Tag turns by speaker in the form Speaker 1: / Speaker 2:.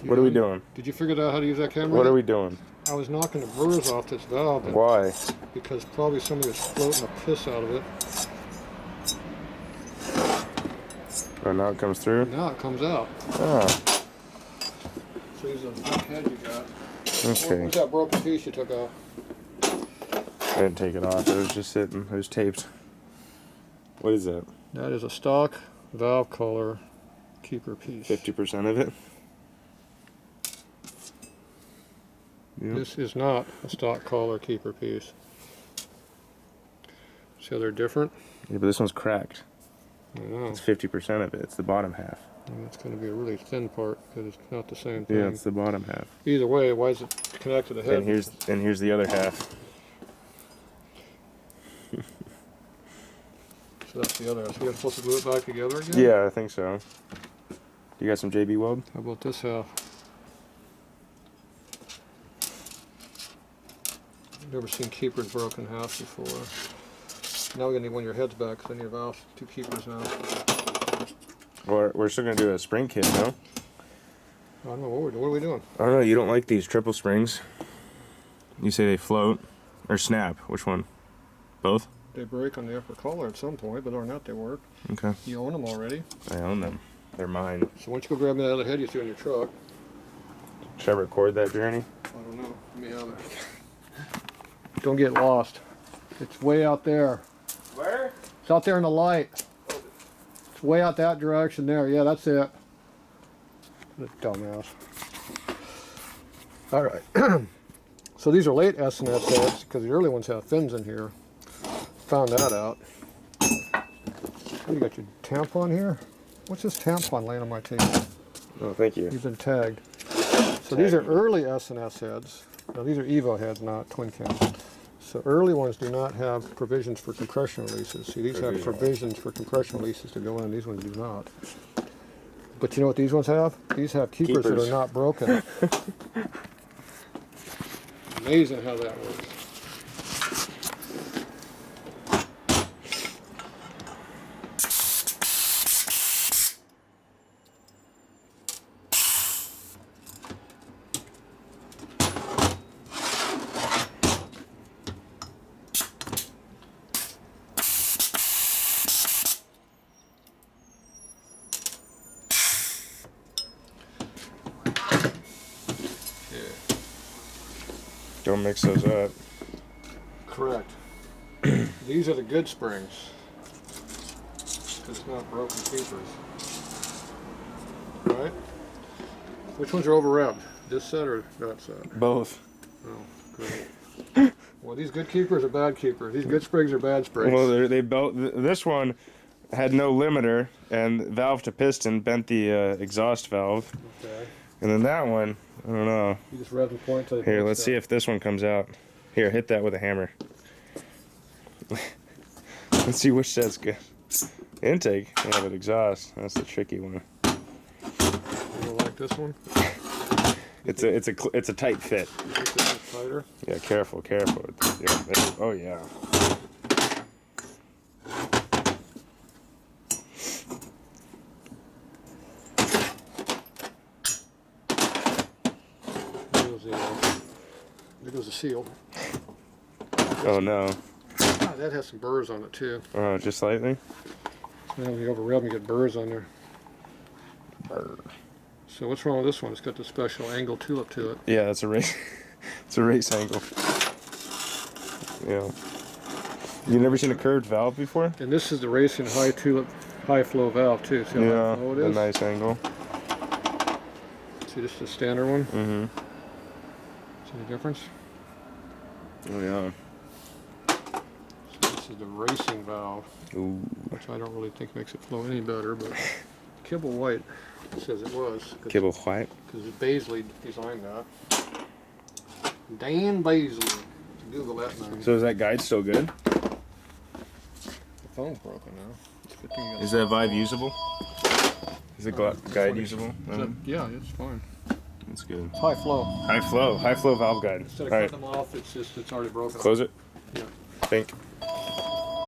Speaker 1: What are we doing?
Speaker 2: Did you figure out how to use that camera?
Speaker 1: What are we doing?
Speaker 2: I was knocking the burrs off this valve.
Speaker 1: Why?
Speaker 2: Because probably somebody was floating the piss out of it.
Speaker 1: Oh, now it comes through?
Speaker 2: Now it comes out.
Speaker 1: Oh.
Speaker 2: So use a big head you got.
Speaker 1: Okay.
Speaker 2: What's that broken piece you took off?
Speaker 1: I didn't take it off. It was just sitting. It was taped. What is that?
Speaker 2: That is a stock valve collar keeper piece.
Speaker 1: 50% of it? Yep.
Speaker 2: This is not a stock collar keeper piece. See how they're different?
Speaker 1: Yeah, but this one's cracked.
Speaker 2: I know.
Speaker 1: It's 50% of it. It's the bottom half.
Speaker 2: And it's going to be a really thin part because it's not the same thing.
Speaker 1: Yeah, it's the bottom half.
Speaker 2: Either way, why is it connected to the head?
Speaker 1: And here's the other half.
Speaker 2: So that's the other half. So you're supposed to glue it back together again?
Speaker 1: Yeah, I think so. You got some JB Weld?
Speaker 2: How about this half? I've never seen keepers broken in half before. Now we're going to need one of your heads back because I need a valve, 2 keepers now.
Speaker 1: Well, we're still going to do a spring kit, no?
Speaker 2: I don't know what we're doing. What are we doing?
Speaker 1: I don't know. You don't like these triple springs? You say they float or snap. Which one? Both?
Speaker 2: They break on the upper collar at some point, but other than that, they work.
Speaker 1: Okay.
Speaker 2: You own them already.
Speaker 1: I own them. They're mine.
Speaker 2: So why don't you go grab that other head you threw in your truck?
Speaker 1: Should I record that journey?
Speaker 2: I don't know. Let me have it. Don't get lost. It's way out there.
Speaker 1: Where?
Speaker 2: It's out there in the light. It's way out that direction there. Yeah, that's it. Dumbass. All right. So these are late S&S heads because the early ones have fins in here. Found that out. Oh, you got your tampon here? What's this tampon laying on my table?
Speaker 1: Oh, thank you.
Speaker 2: You've been tagged. So these are early S&S heads. Now these are Evo heads, not twin cams. So early ones do not have provisions for compression releases. See, these have provisions for compression releases to go in. These ones do not. But you know what these ones have? These have keepers that are not broken. Amazing how that works.
Speaker 1: Don't mix those up.
Speaker 2: Correct. These are the good springs. Because it's not broken keepers. Right? Which ones are over revved? This set or that set?
Speaker 1: Both.
Speaker 2: Oh, great. Well, these good keepers are bad keepers. These good springs are bad springs.
Speaker 1: Well, they both. This one had no limiter, and valve to piston bent the exhaust valve.
Speaker 2: Okay.
Speaker 1: And then that one, I don't know.
Speaker 2: You just rev the point till
Speaker 1: Here, let's see if this one comes out. Here, hit that with a hammer. Let's see which set's good. Intake, yeah, but exhaust. That's the tricky one.
Speaker 2: You don't like this one?
Speaker 1: It's a tight fit.
Speaker 2: You think this is tighter?
Speaker 1: Yeah, careful. Yeah, oh yeah.
Speaker 2: There goes the seal.
Speaker 1: Oh no.
Speaker 2: Ah, that has some burrs on it too.
Speaker 1: Oh, just slightly?
Speaker 2: So when you over rev and get burrs on there.
Speaker 1: Burr.
Speaker 2: So what's wrong with this one? It's got the special angle tulip to it.
Speaker 1: Yeah, that's a race. It's a race angle. Yeah. You never seen a curved valve before?
Speaker 2: And this is the racing high tulip, high flow valve too. See how high flow it is?
Speaker 1: A nice angle.
Speaker 2: See, this is the standard one.
Speaker 1: Mm-hmm.
Speaker 2: See the difference?
Speaker 1: Oh yeah.
Speaker 2: So this is the racing valve,
Speaker 1: Ooh.
Speaker 2: which I don't really think makes it flow any better, but Kibble White says it was.
Speaker 1: Kibble White?
Speaker 2: Because Baisley designed that. Dan Baisley. Google that name.
Speaker 1: So is that guide still good?
Speaker 2: The phone's broken now. It's 15
Speaker 1: Is that Vive usable? Is the guide usable?
Speaker 2: Yeah, it's fine.
Speaker 1: That's good.
Speaker 2: It's high flow.
Speaker 1: High flow valve guide.
Speaker 2: Instead of
Speaker 1: All
Speaker 2: cutting them off, it's already broken.
Speaker 1: Close it.
Speaker 2: Yeah.
Speaker 1: Think.